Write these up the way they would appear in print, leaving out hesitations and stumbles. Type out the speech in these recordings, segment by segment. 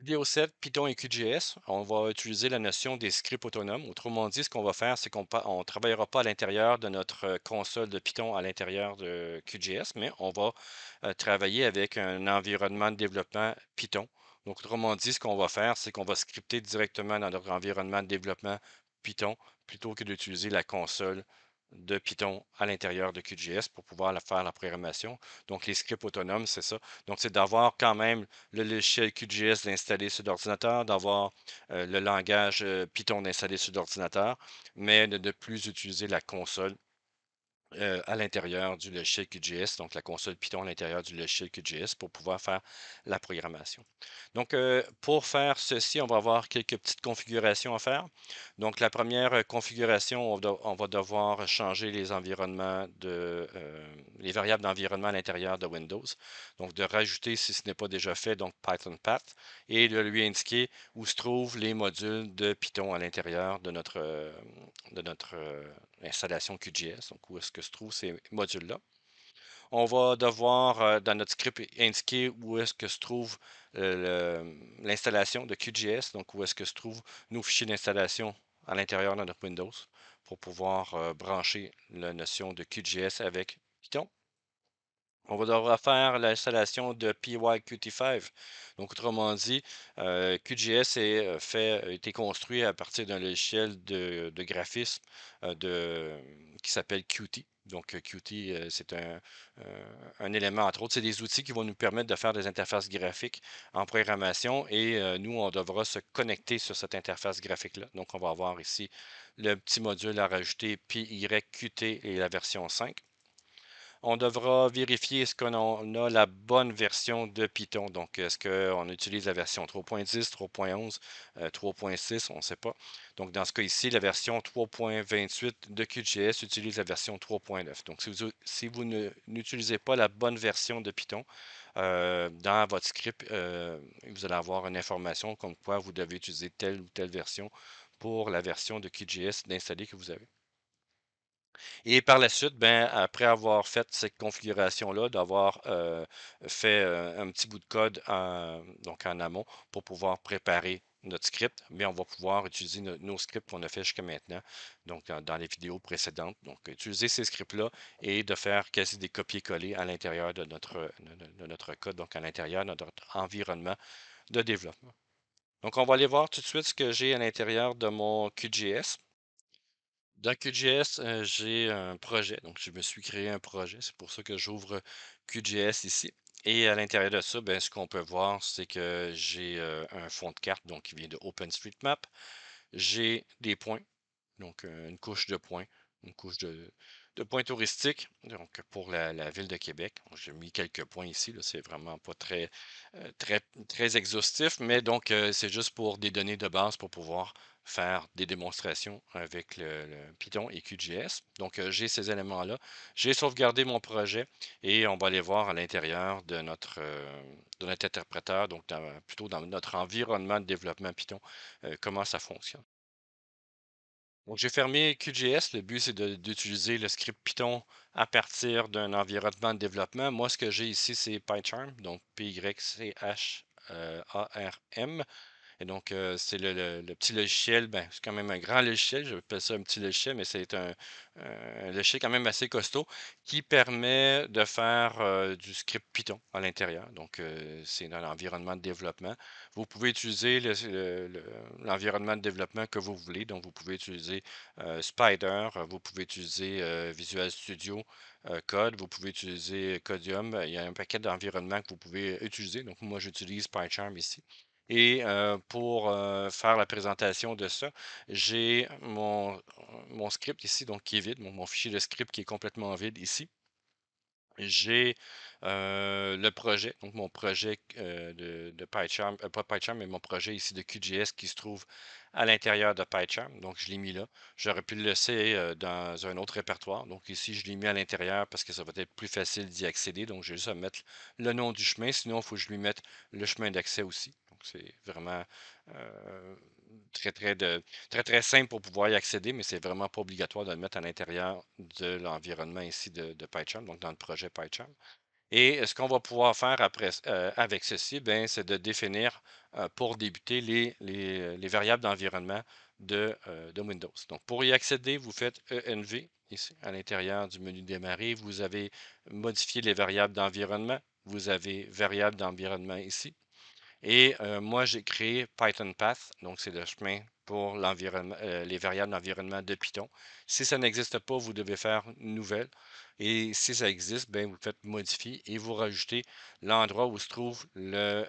Vidéo 7, Python et QGIS, on va utiliser la notion des scripts autonomes. Autrement dit, ce qu'on va faire, c'est qu'on ne travaillera pas à l'intérieur de notre console de Python à l'intérieur de QGIS, mais on va travailler avec un environnement de développement Python. Donc, autrement dit, ce qu'on va faire, c'est qu'on va scripter directement dans notre environnement de développement Python plutôt que d'utiliser la console de Python à l'intérieur de QGIS pour pouvoir faire la programmation. Donc, les scripts autonomes, c'est ça. Donc, c'est d'avoir quand même le logiciel QGIS d'installer sur l'ordinateur, d'avoir le langage Python d'installer sur l'ordinateur, mais de ne plus utiliser la console à l'intérieur du logiciel QGIS, donc la console Python à l'intérieur du logiciel QGIS pour pouvoir faire la programmation. Donc, pour faire ceci, on va avoir quelques petites configurations à faire. Donc, la première configuration, on va devoir changer les environnements les variables d'environnement à l'intérieur de Windows. Donc, de rajouter, si ce n'est pas déjà fait, donc Python Path et de lui indiquer où se trouvent les modules de Python à l'intérieur de notre installation QGIS, donc où est-ce que se trouvent ces modules-là. On va devoir, dans notre script, indiquer où est-ce que se trouve l'installation de QGIS, donc où est-ce que se trouvent nos fichiers d'installation à l'intérieur de notre Windows pour pouvoir brancher la notion de QGIS avec Python. On va devoir faire l'installation de PyQt5. Donc, autrement dit, QGIS a été construit à partir d'un logiciel de graphisme qui s'appelle Qt. Donc, Qt, c'est un élément, entre autres, c'est des outils qui vont nous permettre de faire des interfaces graphiques en programmation et nous, on devra se connecter sur cette interface graphique-là. Donc, on va avoir ici le petit module à rajouter PyQt et la version 5. On devra vérifier est-ce qu'on a la bonne version de Python. Donc, est-ce qu'on utilise la version 3.10, 3.11, 3.6, on ne sait pas. Donc, dans ce cas ici, la version 3.28 de QGIS utilise la version 3.9. Donc, si vous n'utilisez pas la bonne version de Python, dans votre script, vous allez avoir une information comme quoi vous devez utiliser telle ou telle version pour la version de QGIS d'installer que vous avez. Et par la suite, ben, après avoir fait cette configuration-là, d'avoir fait un petit bout de code donc en amont pour pouvoir préparer notre script, mais on va pouvoir utiliser nos scripts qu'on a fait jusqu'à maintenant, donc dans les vidéos précédentes. Donc, utiliser ces scripts-là et de faire quasi des copier-coller à l'intérieur de notre code, donc à l'intérieur de notre environnement de développement. Donc, on va aller voir tout de suite ce que j'ai à l'intérieur de mon QGIS. Dans QGIS, j'ai un projet. Donc, je me suis créé un projet. C'est pour ça que j'ouvre QGIS ici. Et à l'intérieur de ça, ben, ce qu'on peut voir, c'est que j'ai un fond de carte donc, qui vient de OpenStreetMap. J'ai des points, donc une couche de points, une couche de points touristiques, donc pour la ville de Québec. J'ai mis quelques points ici, là, c'est vraiment pas très exhaustif, mais donc c'est juste pour des données de base pour pouvoir faire des démonstrations avec le Python et QGIS. Donc j'ai ces éléments-là. J'ai sauvegardé mon projet et on va aller voir à l'intérieur de notre interpréteur, donc plutôt dans notre environnement de développement Python, comment ça fonctionne. Donc, j'ai fermé QGIS. Le but, c'est d'utiliser le script Python à partir d'un environnement de développement. Moi, ce que j'ai ici, c'est PyCharm, donc Pycharm. Et donc, c'est le petit logiciel, ben, c'est quand même un grand logiciel, je appelle ça un petit logiciel, mais c'est un logiciel quand même assez costaud qui permet de faire du script Python à l'intérieur. Donc, c'est dans l'environnement de développement. Vous pouvez utiliser l'environnement de développement que vous voulez. Donc, vous pouvez utiliser Spider, vous pouvez utiliser Visual Studio Code, vous pouvez utiliser Codium. Il y a un paquet d'environnements que vous pouvez utiliser. Donc, moi, j'utilise PyCharm ici. Et pour faire la présentation de ça, j'ai mon script ici, donc qui est vide, mon fichier de script qui est complètement vide ici. J'ai le projet, donc mon projet de PyCharm, pas PyCharm, mais mon projet ici de QGIS qui se trouve à l'intérieur de PyCharm. Donc, je l'ai mis là. J'aurais pu le laisser dans un autre répertoire. Donc, ici, je l'ai mis à l'intérieur parce que ça va être plus facile d'y accéder. Donc, j'ai juste à mettre le nom du chemin. Sinon, il faut que je lui mette le chemin d'accès aussi. Donc, c'est vraiment euh, très, très simple pour pouvoir y accéder, mais c'est vraiment pas obligatoire de le mettre à l'intérieur de l'environnement ici de PyCharm, donc dans le projet PyCharm. Et ce qu'on va pouvoir faire après, avec ceci, ben, c'est de définir pour débuter les variables d'environnement de Windows. Donc, pour y accéder, vous faites ENV ici à l'intérieur du menu démarrer. Vous avez modifié les variables d'environnement. Vous avez variables d'environnement ici. Et moi, j'ai créé Python Path, donc c'est le chemin pour l'environnement, les variables d'environnement de Python. Si ça n'existe pas, vous devez faire une nouvelle. Et si ça existe, ben, vous faites modifier et vous rajoutez l'endroit où se trouve le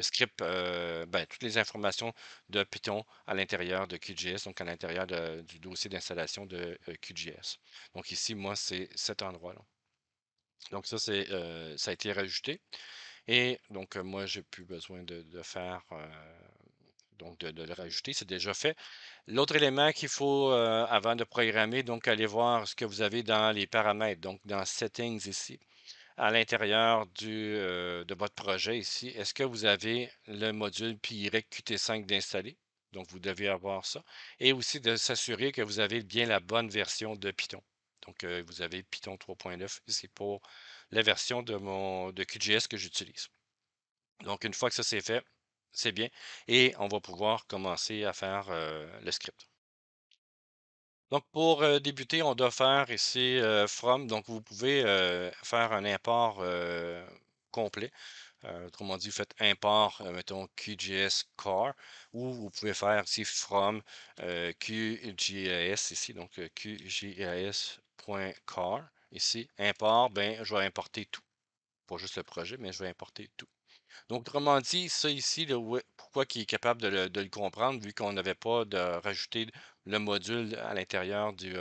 script, ben, toutes les informations de Python à l'intérieur de QGIS, donc à l'intérieur du dossier d'installation de QGIS. Donc ici, moi, c'est cet endroit-là. Donc ça a été rajouté. Et donc, moi, j'ai plus besoin de faire, donc de le rajouter, c'est déjà fait. L'autre élément qu'il faut, avant de programmer, donc aller voir ce que vous avez dans les paramètres, donc dans Settings ici, à l'intérieur de votre projet ici. Est-ce que vous avez le module PYQT5 d'installer? Donc, vous devez avoir ça. Et aussi de s'assurer que vous avez bien la bonne version de Python. Donc, vous avez Python 3.9 ici pour la version de QGIS que j'utilise. Donc, une fois que ça c'est fait, c'est bien. Et on va pouvoir commencer à faire le script. Donc, pour débuter, on doit faire ici from. Donc, vous pouvez faire un import complet. Autrement dit, vous faites import, mettons, QGIS core, ou vous pouvez faire ici from QGIS ici, donc QGIS.core. Ici, import, ben, je vais importer tout. Pas juste le projet, mais je vais importer tout. Donc, autrement dit, ça ici, là, pourquoi il est capable de le comprendre, vu qu'on n'avait pas de rajouter le module à l'intérieur des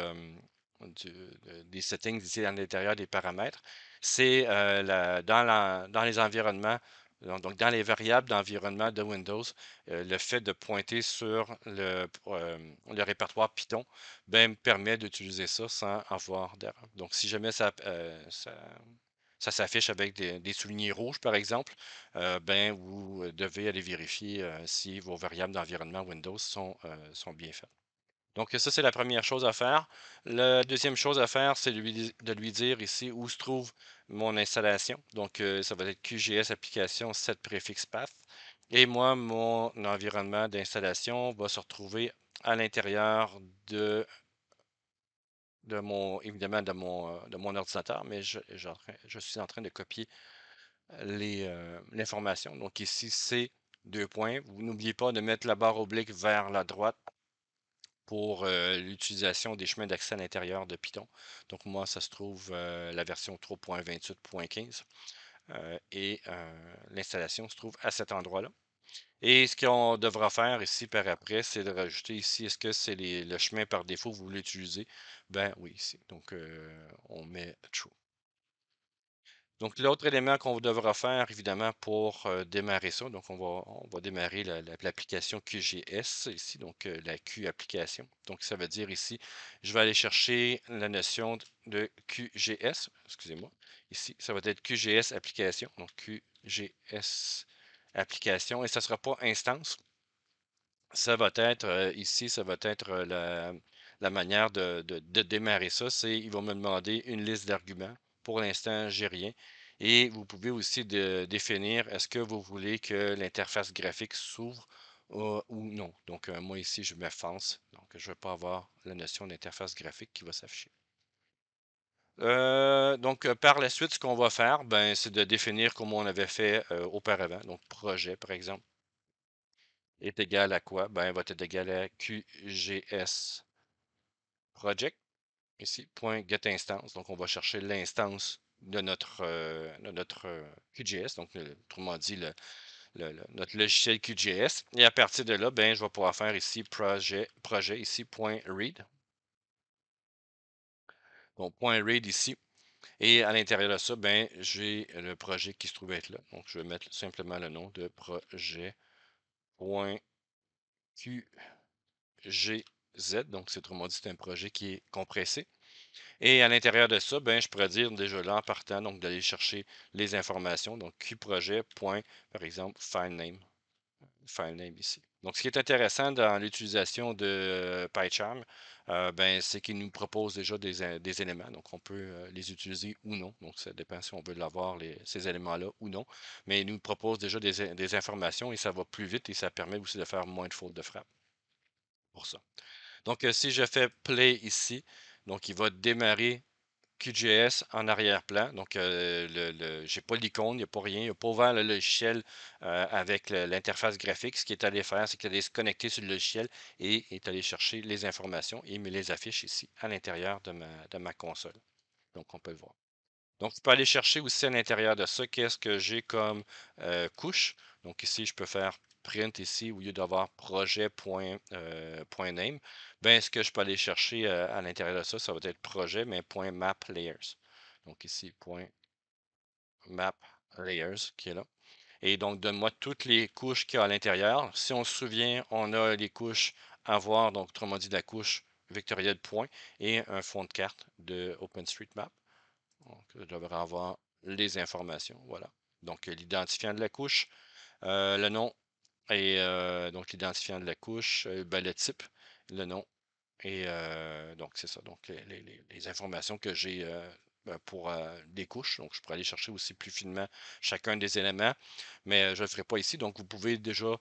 settings ici à l'intérieur des paramètres, c'est dans les environnements, donc dans les variables d'environnement de Windows, le fait de pointer sur le répertoire Python ben, me permet d'utiliser ça sans avoir d'erreur. Donc, si jamais ça s'affiche avec des soulignés rouges, par exemple, ben, vous devez aller vérifier si vos variables d'environnement Windows sont bien faites. Donc, ça, c'est la première chose à faire. La deuxième chose à faire, c'est de lui dire ici où se trouve mon installation. Donc, ça va être QGS application set préfixe path. Et moi, mon environnement d'installation va se retrouver à l'intérieur évidemment, de mon ordinateur, mais je suis en train de copier l'information. Donc ici, c'est deux points. Vous n'oubliez pas de mettre la barre oblique vers la droite pour l'utilisation des chemins d'accès à l'intérieur de Python. Donc moi, ça se trouve la version 3.28.15 et l'installation se trouve à cet endroit-là. Et ce qu'on devra faire ici par après, c'est de rajouter ici, est-ce que c'est le chemin par défaut que vous voulez utiliser? Ben oui, ici. Donc on met true. Donc, l'autre élément qu'on devra faire, évidemment, pour démarrer ça, donc on va démarrer l'application QGS ici, donc la Q application. Donc, ça veut dire ici, je vais aller chercher la notion de QGS, excusez-moi. Ici, ça va être QGS application, donc QGS application, et ça ne sera pas instance. Ça va être ici, ça va être la manière de démarrer ça. C'est, il va me demander une liste d'arguments. Pour l'instant, j'ai rien. Et vous pouvez aussi définir est-ce que vous voulez que l'interface graphique s'ouvre ou non. Donc, moi ici, je mets false. Donc, je ne vais pas avoir la notion d'interface graphique qui va s'afficher. Donc, par la suite, ce qu'on va faire, ben, c'est de définir comme on avait fait auparavant. Donc, projet, par exemple est égal à quoi? Ben, il va être égal à QGS project, ici, point get instance. Donc, on va chercher l'instance de notre QGS, donc autrement dit, notre logiciel QGS. Et à partir de là, ben, je vais pouvoir faire ici projet ici, point read. Donc, point read ici. Et à l'intérieur de ça, ben, j'ai le projet qui se trouve être là. Donc, je vais mettre simplement le nom de projet.qgz. Donc, c'est autrement dit, c'est un projet qui est compressé. Et à l'intérieur de ça, ben, je pourrais dire déjà là en partant, donc d'aller chercher les informations. Donc, qprojet. Par exemple, file name ici. Donc, ce qui est intéressant dans l'utilisation de PyCharm, ben, c'est qu'il nous propose déjà des éléments. Donc, on peut les utiliser ou non. Donc, ça dépend si on veut l'avoir, ces éléments-là ou non. Mais il nous propose déjà des informations et ça va plus vite et ça permet aussi de faire moins de fautes de frappe pour ça. Donc, si je fais play ici, donc il va démarrer QGIS en arrière-plan. Donc, j'ai pas l'icône, il n'y a pas rien. Il n'a pas ouvert le logiciel avec l'interface graphique. Ce qu'il est allé faire, c'est qu'il est allé se connecter sur le logiciel et est allé chercher les informations et me les affiche ici à l'intérieur de ma console. Donc, on peut le voir. Donc, tu peux aller chercher aussi à l'intérieur de ça qu'est-ce que j'ai comme couche. Donc, ici, je peux faire print ici au lieu d'avoir projet.name. Ben, ce que je peux aller chercher à l'intérieur de ça, ça va être projet, mais .map layers. Donc, ici, .map layers qui est là. Et donc, donne-moi toutes les couches qu'il y a à l'intérieur. Si on se souvient, on a les couches à voir, donc autrement dit la couche vectorielle point et un fond de carte de OpenStreetMap. Donc, je devrais avoir les informations. Voilà. Donc, l'identifiant de la couche, le nom et donc l'identifiant de la couche, ben, le type, le nom et donc c'est ça. Donc, les informations que j'ai ben, pour des couches. Donc, je pourrais aller chercher aussi plus finement chacun des éléments, mais je ne le ferai pas ici. Donc, vous pouvez déjà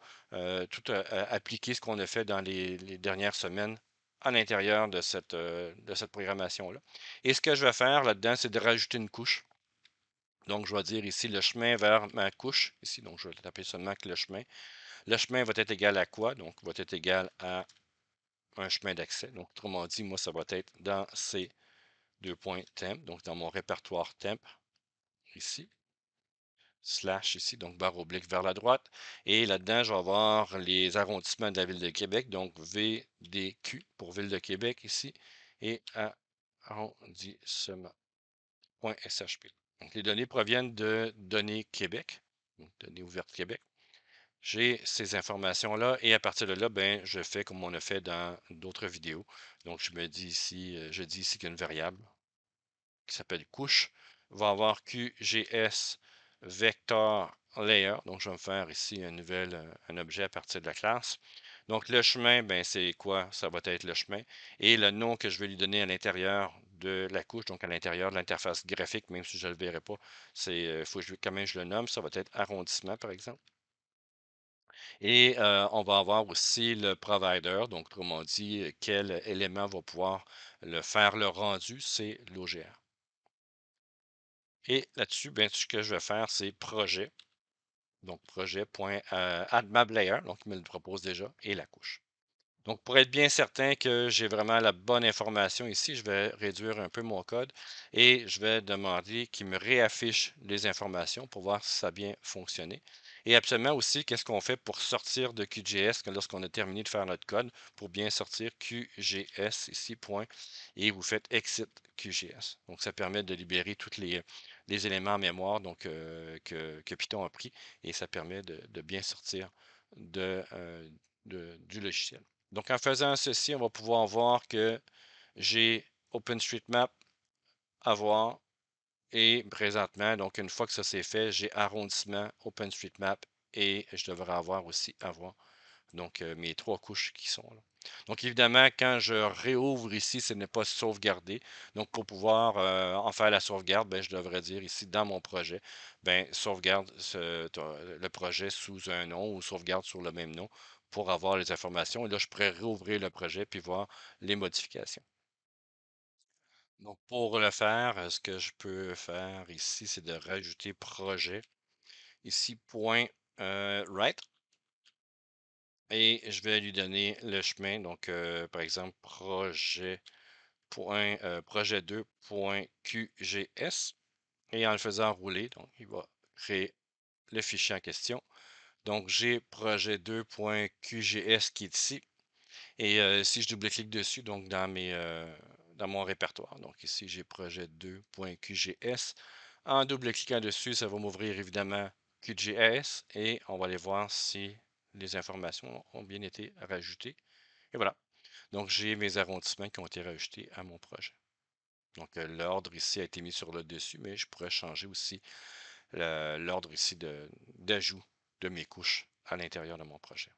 tout appliquer ce qu'on a fait dans les dernières semaines à l'intérieur de cette programmation-là. Et ce que je vais faire là-dedans, c'est de rajouter une couche. Donc, je vais dire ici le chemin vers ma couche. Ici, donc, je vais taper seulement que le chemin. Le chemin va être égal à quoi? Donc, va être égal à un chemin d'accès. Donc, autrement dit, moi, ça va être dans ces deux points temp, donc dans mon répertoire temp, ici, slash ici, donc barre oblique vers la droite. Et là-dedans, je vais avoir les arrondissements de la ville de Québec, donc VDQ pour ville de Québec ici, et arrondissement.shp. Donc, les données proviennent de Données Québec, donc Données ouvertes Québec. J'ai ces informations-là et à partir de là, ben, je fais comme on a fait dans d'autres vidéos. Donc, je dis ici qu'une variable qui s'appelle couche va avoir QGS vector layer. Donc, je vais me faire ici un objet à partir de la classe. Donc, le chemin, ben, c'est quoi? Ça va être le chemin. Et le nom que je vais lui donner à l'intérieur de la couche, donc à l'intérieur de l'interface graphique, même si je ne le verrai pas, c'est faut que quand même je le nomme. Ça va être arrondissement, par exemple. Et on va avoir aussi le provider, donc autrement dit, quel élément va pouvoir faire le rendu, c'est l'OGR. Et là-dessus, ben, ce que je vais faire, c'est projet. Donc projet.addMapLayer, donc il me le propose déjà, et la couche. Donc, pour être bien certain que j'ai vraiment la bonne information ici, je vais réduire un peu mon code et je vais demander qu'il me réaffiche les informations pour voir si ça a bien fonctionné. Et absolument aussi, qu'est-ce qu'on fait pour sortir de QGS lorsqu'on a terminé de faire notre code pour bien sortir QGS ici, point, et vous faites exit QGS. Donc, ça permet de libérer tous les éléments en mémoire donc, que Python a pris et ça permet de bien sortir de, du logiciel. Donc, en faisant ceci, on va pouvoir voir que j'ai OpenStreetMap à voir et présentement, donc une fois que ça c'est fait, j'ai arrondissement, OpenStreetMap et je devrais avoir aussi à voir donc mes trois couches qui sont là. Donc, évidemment, quand je réouvre ici, ce n'est pas sauvegardé. Donc, pour pouvoir en faire la sauvegarde, ben, je devrais dire ici dans mon projet, ben, sauvegarde le projet sous un nom ou sauvegarde sur le même nom pour avoir les informations. Et là, je pourrais réouvrir le projet puis voir les modifications. Donc, pour le faire, ce que je peux faire ici, c'est de rajouter projet. Ici, point write. Et je vais lui donner le chemin. Donc, par exemple, projet2.qgs. Et en le faisant rouler, donc, il va créer le fichier en question. Donc, j'ai projet2.qgs qui est ici. Et si je double-clique dessus, donc dans mon répertoire. Donc, ici, j'ai projet2.qgs. En double-cliquant dessus, ça va m'ouvrir évidemment QGIS et on va aller voir si les informations ont bien été rajoutées. Et voilà. Donc, j'ai mes arrondissements qui ont été rajoutés à mon projet. Donc, l'ordre ici a été mis sur le dessus, mais je pourrais changer aussi l'ordre ici d'ajout de mes couches à l'intérieur de mon projet.